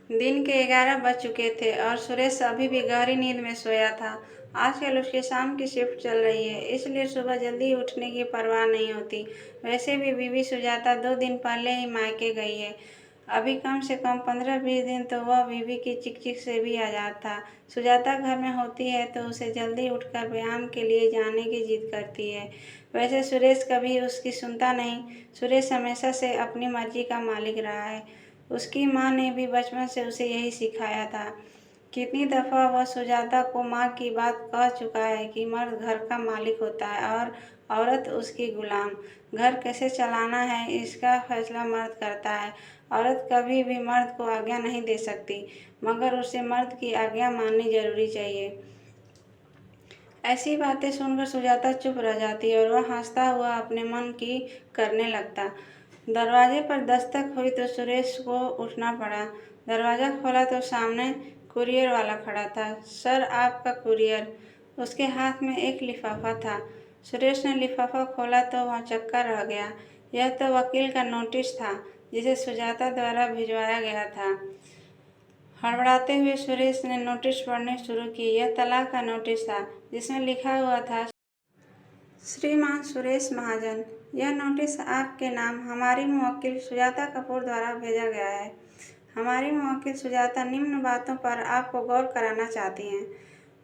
दिन के 11 बज चुके थे और सुरेश अभी भी गहरी नींद में सोया था। आजकल उसकी शाम की शिफ्ट चल रही है, इसलिए सुबह जल्दी उठने की परवाह नहीं होती। वैसे भी बीवी सुजाता 2 दिन पहले ही मायके गई है। अभी कम से कम 15-20 दिन तो वह बीवी की चिक-चिक से भी आज़ाद था। सुजाता घर में होती है तो उसे जल्दी उठकर व्यायाम के लिए जाने की जिद करती है। वैसे सुरेश कभी उसकी सुनता नहीं। सुरेश हमेशा से अपनी मर्जी का मालिक रहा है। उसकी माँ ने भी बचपन से उसे यही सिखाया था। कितनी दफ़ा वह सुजाता को माँ की बात कह चुका है कि मर्द घर का मालिक होता है और औरत उसकी गुलाम। घर कैसे चलाना है इसका फैसला मर्द करता है। औरत कभी भी मर्द को आज्ञा नहीं दे सकती, मगर उसे मर्द की आज्ञा माननी जरूरी चाहिए। ऐसी बातें सुनकर सुजाता चुप रह जाती और वह हंसता हुआ अपने मन की करने लगता। दरवाजे पर दस्तक हुई तो सुरेश को उठना पड़ा। दरवाज़ा खोला तो सामने कुरियर वाला खड़ा था। सर, आपका कुरियर। उसके हाथ में एक लिफाफा था। सुरेश ने लिफाफा खोला तो वह चक्का रह गया। यह तो वकील का नोटिस था, जिसे सुजाता द्वारा भिजवाया गया था। हड़बड़ाते हुए सुरेश ने नोटिस पढ़नी शुरू की। यह तलाक का नोटिस था, जिसमें लिखा हुआ था, श्रीमान सुरेश महाजन, यह नोटिस आपके नाम हमारी मुवक्किल सुजाता कपूर द्वारा भेजा गया है। हमारी मुवक्किल सुजाता निम्न बातों पर आपको गौर कराना चाहती हैं।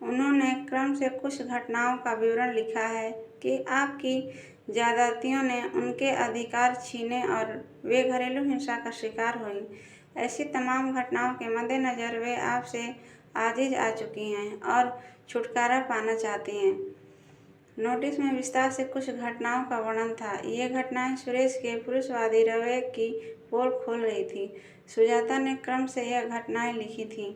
उन्होंने क्रम से कुछ घटनाओं का विवरण लिखा है कि आपकी ज्यादतियों ने उनके अधिकार छीने और वे घरेलू हिंसा का शिकार हुई। ऐसी तमाम घटनाओं के मद्देनज़र वे आपसे आजिज आ चुकी हैं और छुटकारा पाना चाहती हैं। नोटिस में विस्तार से कुछ घटनाओं का वर्णन था। ये घटनाएं सुरेश के पुरुषवादी रवैये की पोल खोल रही थी। सुजाता ने क्रम से यह घटनाएं लिखी थी।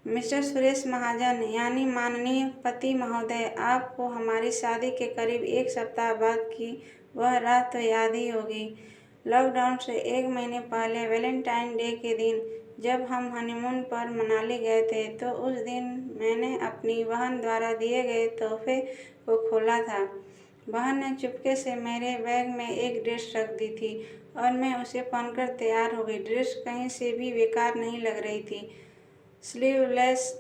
मिस्टर सुरेश महाजन, यानी माननीय पति महोदय, आपको हमारी शादी के करीब 1 सप्ताह बाद की वह रात तो याद ही होगी। लॉकडाउन से 1 महीने पहले वैलेंटाइन डे के दिन जब हम हनीमून पर मनाली गए थे, तो उस दिन मैंने अपनी बहन द्वारा दिए गए तोहफे को खोला था। बहन ने चुपके से मेरे बैग में एक ड्रेस रख दी थी और मैं उसे पहनकर तैयार हो गई। ड्रेस कहीं से भी बेकार नहीं लग रही थी। स्लीवलेस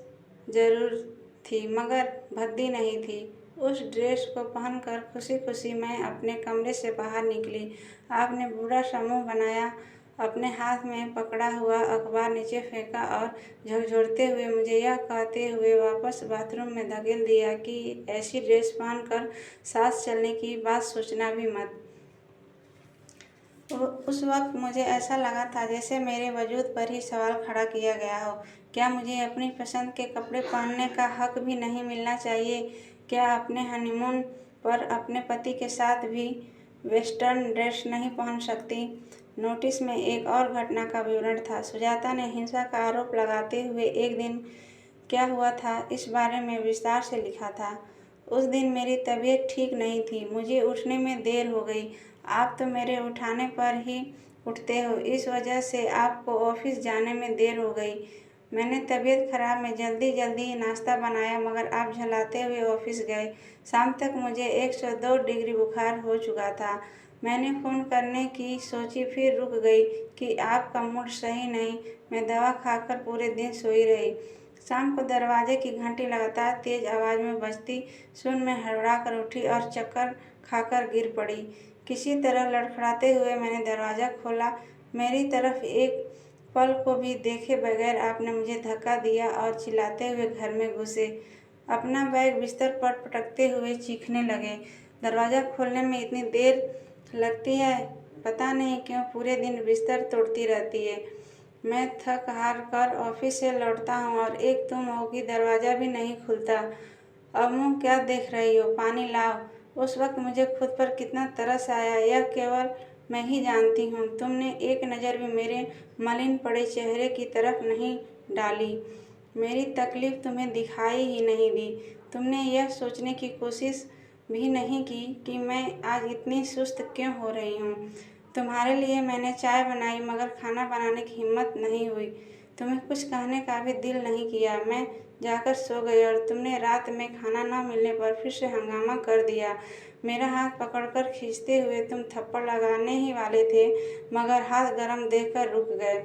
जरूर थी, मगर भद्दी नहीं थी। उस ड्रेस को पहनकर खुशी खुशी मैं अपने कमरे से बाहर निकली। आपने बुरा सा मुँह बनाया, अपने हाथ में पकड़ा हुआ अखबार नीचे फेंका और झकझोरते हुए मुझे यह कहते हुए वापस बाथरूम में धकेल दिया कि ऐसी ड्रेस पहनकर साथ चलने की बात सोचना भी मत। उस वक्त मुझे ऐसा लगा था जैसे मेरे वजूद पर ही सवाल खड़ा किया गया हो। क्या मुझे अपनी पसंद के कपड़े पहनने का हक भी नहीं मिलना चाहिए? क्या अपने हनीमून पर अपने पति के साथ भी वेस्टर्न ड्रेस नहीं पहन सकती? नोटिस में एक और घटना का विवरण था। सुजाता ने हिंसा का आरोप लगाते हुए एक दिन क्या हुआ था इस बारे में विस्तार से लिखा था। उस दिन मेरी तबीयत ठीक नहीं थी, मुझे उठने में देर हो गई। आप तो मेरे उठाने पर ही उठते हो, इस वजह से आपको ऑफिस जाने में देर हो गई। मैंने तबीयत खराब में जल्दी जल्दी नाश्ता बनाया, मगर आप झल्लाते हुए ऑफिस गए। शाम तक मुझे 102 डिग्री बुखार हो चुका था। मैंने फ़ोन करने की सोची, फिर रुक गई कि आपका मूड सही नहीं। मैं दवा खाकर पूरे दिन सोई रही। शाम को दरवाजे की घंटी लगातार तेज आवाज़ में बजती सुन मैं हड़बड़ा कर उठी और चक्कर खाकर गिर पड़ी। किसी तरह लड़खड़ाते हुए मैंने दरवाज़ा खोला। मेरी तरफ एक पल को भी देखे बगैर आपने मुझे धक्का दिया और चिल्लाते हुए घर में घुसे। अपना बैग बिस्तर पर पटकते हुए चीखने लगे। दरवाज़ा खोलने में इतनी देर लगती है, पता नहीं क्यों पूरे दिन बिस्तर तोड़ती रहती है। मैं थक हार कर ऑफिस से लौटता हूँ और एक तुम हो कि दरवाज़ा भी नहीं खुलता। अब मुँह क्या देख रही हो, पानी लाओ। उस वक्त मुझे खुद पर कितना तरस आया यह केवल मैं ही जानती हूँ। तुमने एक नज़र भी मेरे मलिन पड़े चेहरे की तरफ नहीं डाली, मेरी तकलीफ़ तुम्हें दिखाई ही नहीं दी। तुमने यह सोचने की कोशिश भी नहीं की कि मैं आज इतनी सुस्त क्यों हो रही हूँ। तुम्हारे लिए मैंने चाय बनाई, मगर खाना बनाने की हिम्मत नहीं हुई। तुम्हें कुछ कहने का भी दिल नहीं किया। मैं जाकर सो गई और तुमने रात में खाना न मिलने पर फिर से हंगामा कर दिया। मेरा हाथ पकड़कर खींचते हुए तुम थप्पड़ लगाने ही वाले थे, मगर हाथ गर्म देखकर रुक गए।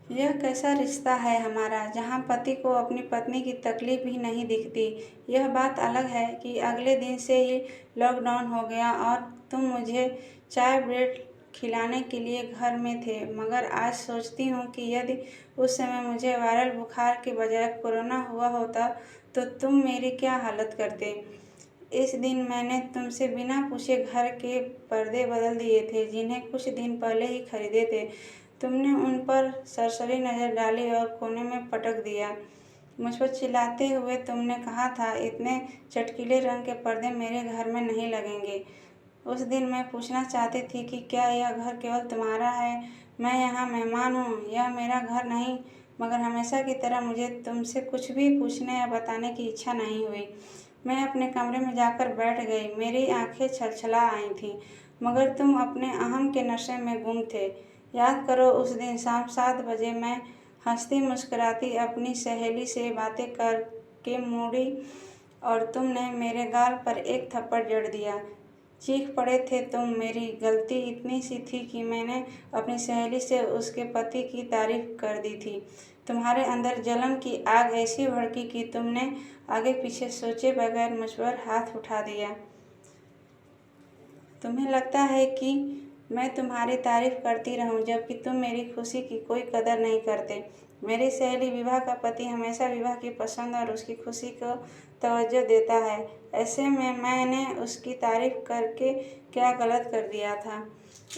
यह कैसा रिश्ता है हमारा, जहाँ पति को अपनी पत्नी की तकलीफ भी नहीं दिखती। यह बात अलग है कि अगले दिन से ही लॉकडाउन हो गया और तुम मुझे चाय ब्रेड खिलाने के लिए घर में थे, मगर आज सोचती हूँ कि यदि उस समय मुझे वायरल बुखार के बजाय कोरोना हुआ होता तो तुम मेरी क्या हालत करते। इस दिन मैंने तुमसे बिना पूछे घर के पर्दे बदल दिए थे, जिन्हें कुछ दिन पहले ही खरीदे थे। तुमने उन पर सरसरी नज़र डाली और कोने में पटक दिया। मुझ पर चिल्लाते हुए तुमने कहा था, इतने चटकीले रंग के पर्दे मेरे घर में नहीं लगेंगे। उस दिन मैं पूछना चाहती थी कि क्या यह घर केवल तुम्हारा है, मैं यहाँ मेहमान हूँ, यह मेरा घर नहीं। मगर हमेशा की तरह मुझे तुमसे कुछ भी पूछने या बताने की इच्छा नहीं हुई। मैं अपने कमरे में जाकर बैठ गई। मेरी आंखें छलछला आई थीं, मगर तुम अपने अहम के नशे में गुम थे। याद करो, उस दिन शाम 7 बजे मैं हंसती मुस्कुराती अपनी सहेली से बातें करके मुड़ी और तुमने मेरे गाल पर एक थप्पड़ जड़ दिया। चीख पड़े थे तुम। मेरी गलती इतनी सी थी कि मैंने अपनी सहेली से उसके पति की तारीफ कर दी थी। तुम्हारे अंदर जलन की आग ऐसी भड़की कि तुमने आगे पीछे सोचे बगैर मुझ पर हाथ उठा दिया। तुम्हें लगता है कि मैं तुम्हारी तारीफ करती रहूं, जबकि तुम मेरी खुशी की कोई कदर नहीं करते। मेरी सहेली विवाह का पति हमेशा विवाह की पसंद और उसकी खुशी को तवज्जो देता है। ऐसे में मैंने उसकी तारीफ करके क्या गलत कर दिया था।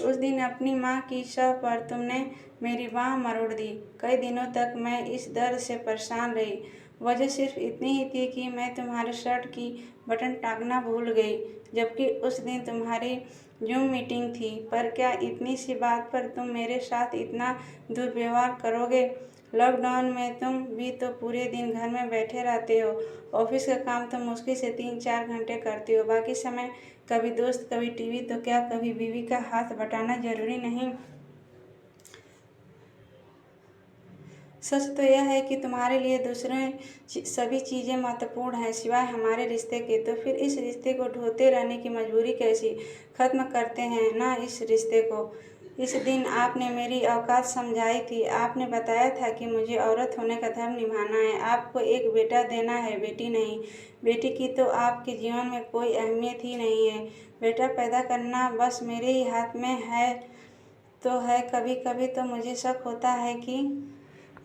उस दिन अपनी माँ की शव पर तुमने मेरी बाँह मरोड़ दी। कई दिनों तक मैं इस दर्द से परेशान रही। वजह सिर्फ इतनी ही थी कि मैं तुम्हारे शर्ट की बटन टाँगना भूल गई, जबकि उस दिन तुम्हारी जूम मीटिंग थी। पर क्या इतनी सी बात पर तुम मेरे साथ इतना दुर्व्यवहार करोगे? लॉकडाउन में तुम भी तो पूरे दिन घर में बैठे रहते हो। ऑफिस का काम तो मुश्किल से 3-4 घंटे करते हो, बाकी समय कभी दोस्त, कभी टीवी, तो क्या कभी बीवी का हाथ बटाना जरूरी नहीं? सच तो यह है कि तुम्हारे लिए दूसरे सभी चीज़ें महत्वपूर्ण हैं सिवाय हमारे रिश्ते के। तो फिर इस रिश्ते को ढोते रहने की मजबूरी कैसी? खत्म करते हैं ना इस रिश्ते को। इस दिन आपने मेरी औकात समझाई थी। आपने बताया था कि मुझे औरत होने का धर्म निभाना है, आपको एक बेटा देना है, बेटी नहीं। बेटी की तो आपके जीवन में कोई अहमियत ही नहीं है। बेटा पैदा करना बस मेरे ही हाथ में है तो है। कभी कभी तो मुझे शक होता है कि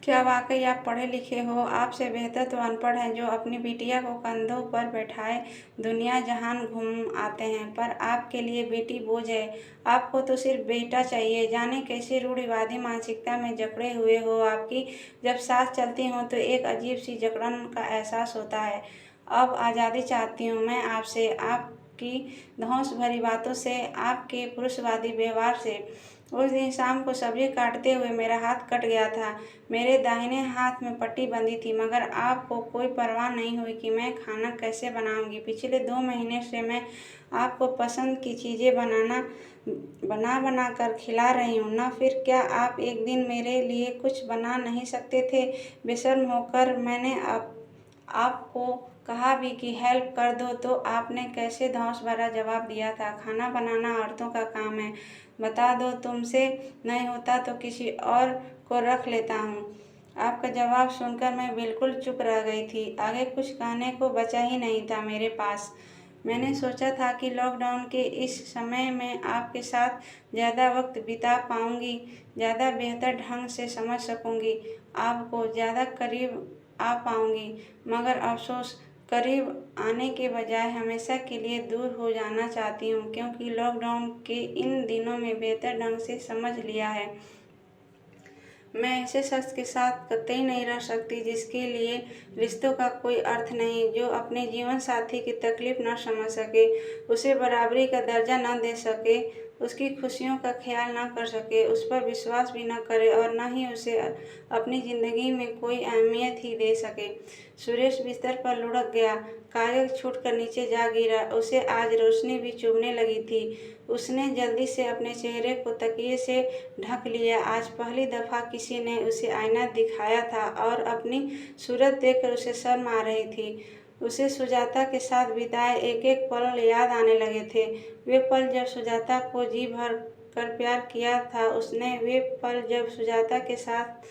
क्या वाकई आप पढ़े लिखे हो? आपसे बेहतर तो अनपढ़ हैं, जो अपनी बिटिया को कंधों पर बैठाए दुनिया जहान घूम आते हैं। पर आपके लिए बेटी बोझ है। आपको तो सिर्फ बेटा चाहिए। जाने कैसी रूढ़िवादी मानसिकता में जकड़े हुए हो आपकी। जब साथ चलती हूँ तो एक अजीब सी जकड़न का एहसास होता है। अब आज़ादी चाहती हूँ मैं आपसे, आपकी धौंस भरी बातों से, आपके पुरुषवादी व्यवहार से। उस दिन शाम को सब्जी काटते हुए मेरा हाथ कट गया था। मेरे दाहिने हाथ में पट्टी बंधी थी, मगर आपको कोई परवाह नहीं हुई कि मैं खाना कैसे बनाऊंगी। पिछले 2 महीने से मैं आपको पसंद की चीज़ें बना बना कर खिला रही हूँ ना। फिर क्या आप एक दिन मेरे लिए कुछ बना नहीं सकते थे? बेशर्म होकर मैंने आपको कहा भी कि हेल्प कर दो, तो आपने कैसे धौंस भरा जवाब दिया था, खाना बनाना औरतों का काम है, बता दो तुमसे नहीं होता तो किसी और को रख लेता हूँ। आपका जवाब सुनकर मैं बिल्कुल चुप रह गई थी। आगे कुछ कहने को बचा ही नहीं था मेरे पास। मैंने सोचा था कि लॉकडाउन के इस समय में आपके साथ ज़्यादा वक्त बिता पाऊंगी, ज़्यादा बेहतर ढंग से समझ सकूंगी, आपको ज़्यादा करीब आ पाऊंगी। मगर अफसोस, करीब आने के बजाय हमेशा के लिए दूर हो जाना चाहती हूँ, क्योंकि लॉकडाउन के इन दिनों में बेहतर ढंग से समझ लिया है मैं ऐसे शख्स के साथ कतई नहीं रह सकती जिसके लिए रिश्तों का कोई अर्थ नहीं, जो अपने जीवन साथी की तकलीफ न समझ सके, उसे बराबरी का दर्जा न दे सके, उसकी खुशियों का ख्याल न कर सके, उस पर विश्वास भी न करे और न ही उसे अपनी ज़िंदगी में कोई अहमियत ही दे सके। सुरेश बिस्तर पर लुढ़क गया। कागज छूटकर नीचे जा गिरा। उसे आज रोशनी भी चुभने लगी थी। उसने जल्दी से अपने चेहरे को तकिए से ढक लिया। आज पहली दफ़ा किसी ने उसे आईना दिखाया था और अपनी सूरत देखकर उसे शर्म आ रही थी। उसे सुजाता के साथ बिताए एक एक पल याद आने लगे थे। वे पल जब सुजाता को जी भर कर प्यार किया था उसने, वे पल जब सुजाता के साथ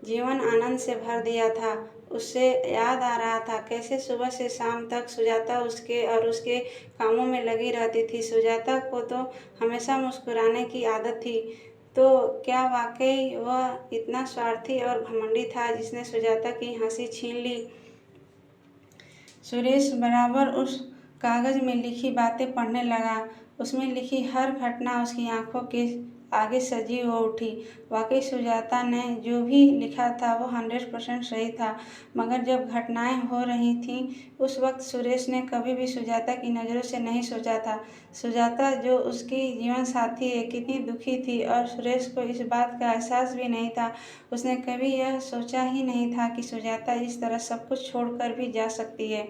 जीवन आनंद से भर दिया था। उसे याद आ रहा था कैसे सुबह से शाम तक सुजाता उसके और उसके कामों में लगी रहती थी। सुजाता को तो हमेशा मुस्कुराने की आदत थी, तो क्या वाकई वह इतना स्वार्थी और घमंडी था जिसने सुजाता की हंसी छीन ली। सुरेश बराबर उस कागज में लिखी बातें पढ़ने लगा। उसमें लिखी हर घटना उसकी आंखों के आगे सजीव हो उठी। वाकई सुजाता ने जो भी लिखा था वो 100% सही था। मगर जब घटनाएं हो रही थीं उस वक्त सुरेश ने कभी भी सुजाता की नज़रों से नहीं सोचा था। सुजाता जो उसकी जीवन साथी है कितनी दुखी थी और सुरेश को इस बात का एहसास भी नहीं था। उसने कभी यह सोचा ही नहीं था कि सुजाता इस तरह सब कुछ छोड़कर भी जा सकती है।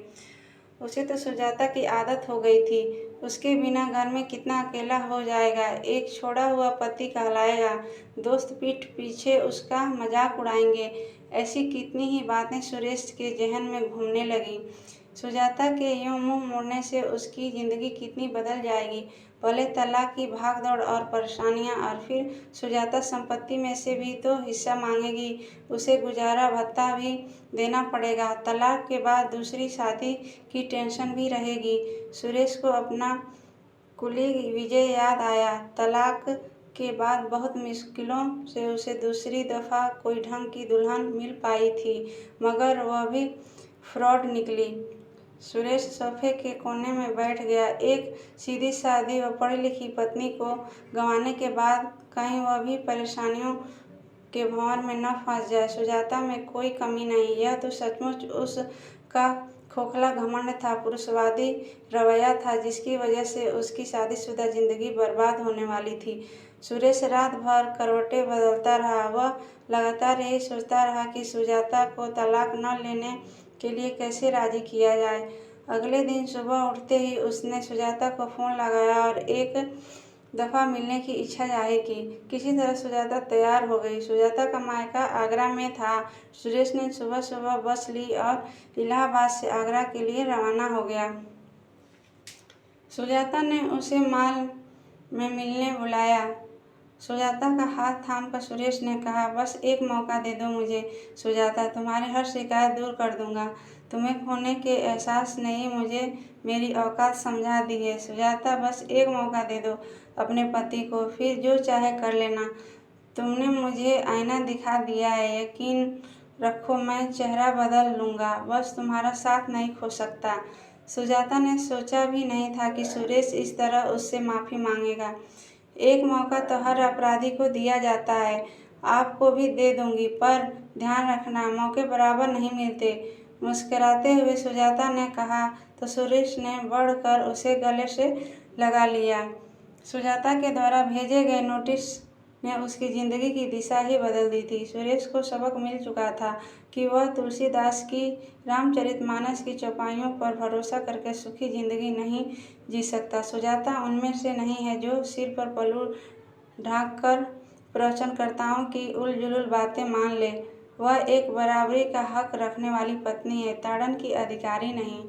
उसे तो सुजाता की आदत हो गई थी। उसके बिना घर में कितना अकेला हो जाएगा, एक छोड़ा हुआ पति कहलाएगा, दोस्त पीठ पीछे उसका मजाक उड़ाएंगे। ऐसी कितनी ही बातें सुरेश के जहन में घूमने लगीं। सुजाता के यूं मुंह मोड़ने से उसकी ज़िंदगी कितनी बदल जाएगी। पहले तलाक की भागदौड़ और परेशानियां, और फिर सुजाता संपत्ति में से भी तो हिस्सा मांगेगी। उसे गुजारा भत्ता भी देना पड़ेगा। तलाक के बाद दूसरी शादी की टेंशन भी रहेगी। सुरेश को अपना कुली विजय याद आया। तलाक के बाद बहुत मुश्किलों से उसे दूसरी दफ़ा कोई ढंग की दुल्हन मिल पाई थी, मगर वह भी फ्रॉड निकली। सुरेश सोफे के कोने में बैठ गया। एक सीधी सादी व पढ़ी लिखी पत्नी को गंवाने के बाद कहीं वह भी परेशानियों के भंवर में न फंस जाए। सुजाता में कोई कमी नहीं, यह तो सचमुच उसका खोखला घमंड था, पुरुषवादी रवैया था जिसकी वजह से उसकी शादीशुदा जिंदगी बर्बाद होने वाली थी। सुरेश रात भर करवटें बदलता रहा। वह लगातार यही सोचता रहा कि सुजाता को तलाक न लेने के लिए कैसे राजी किया जाए। अगले दिन सुबह उठते ही उसने सुजाता को फ़ोन लगाया और एक दफ़ा मिलने की इच्छा जाहिर की। किसी तरह सुजाता तैयार हो गई। सुजाता का मायका आगरा में था। सुरेश ने सुबह सुबह बस ली और इलाहाबाद से आगरा के लिए रवाना हो गया। सुजाता ने उसे मॉल में मिलने बुलाया। सुजाता का हाथ थामकर सुरेश ने कहा, बस एक मौका दे दो मुझे सुजाता, तुम्हारी हर शिकायत दूर कर दूंगा। तुम्हें खोने के एहसास ने ही मुझे मेरी औकात समझा दी है सुजाता, बस एक मौका दे दो अपने पति को, फिर जो चाहे कर लेना। तुमने मुझे आईना दिखा दिया है, यकीन रखो मैं चेहरा बदल लूँगा, बस तुम्हारा साथ नहीं खो सकता। सुजाता ने सोचा भी नहीं था कि सुरेश इस तरह उससे माफ़ी मांगेगा। एक मौका तो हर अपराधी को दिया जाता है, आपको भी दे दूंगी, पर ध्यान रखना मौके बराबर नहीं मिलते। मुस्कुराते हुए सुजाता ने कहा तो सुरेश ने बढ़कर उसे गले से लगा लिया। सुजाता के द्वारा भेजे गए नोटिस ने उसकी ज़िंदगी की दिशा ही बदल दी थी। सुरेश को सबक मिल चुका था कि वह तुलसीदास की रामचरितमानस की चौपाइयों पर भरोसा करके सुखी ज़िंदगी नहीं जी सकता। सुजाता उनमें से नहीं है जो सिर पर पल्लू ढाँक कर प्रवचनकर्ताओं की उलझुल बातें मान ले। वह एक बराबरी का हक रखने वाली पत्नी है, ताड़न की अधिकारी नहीं।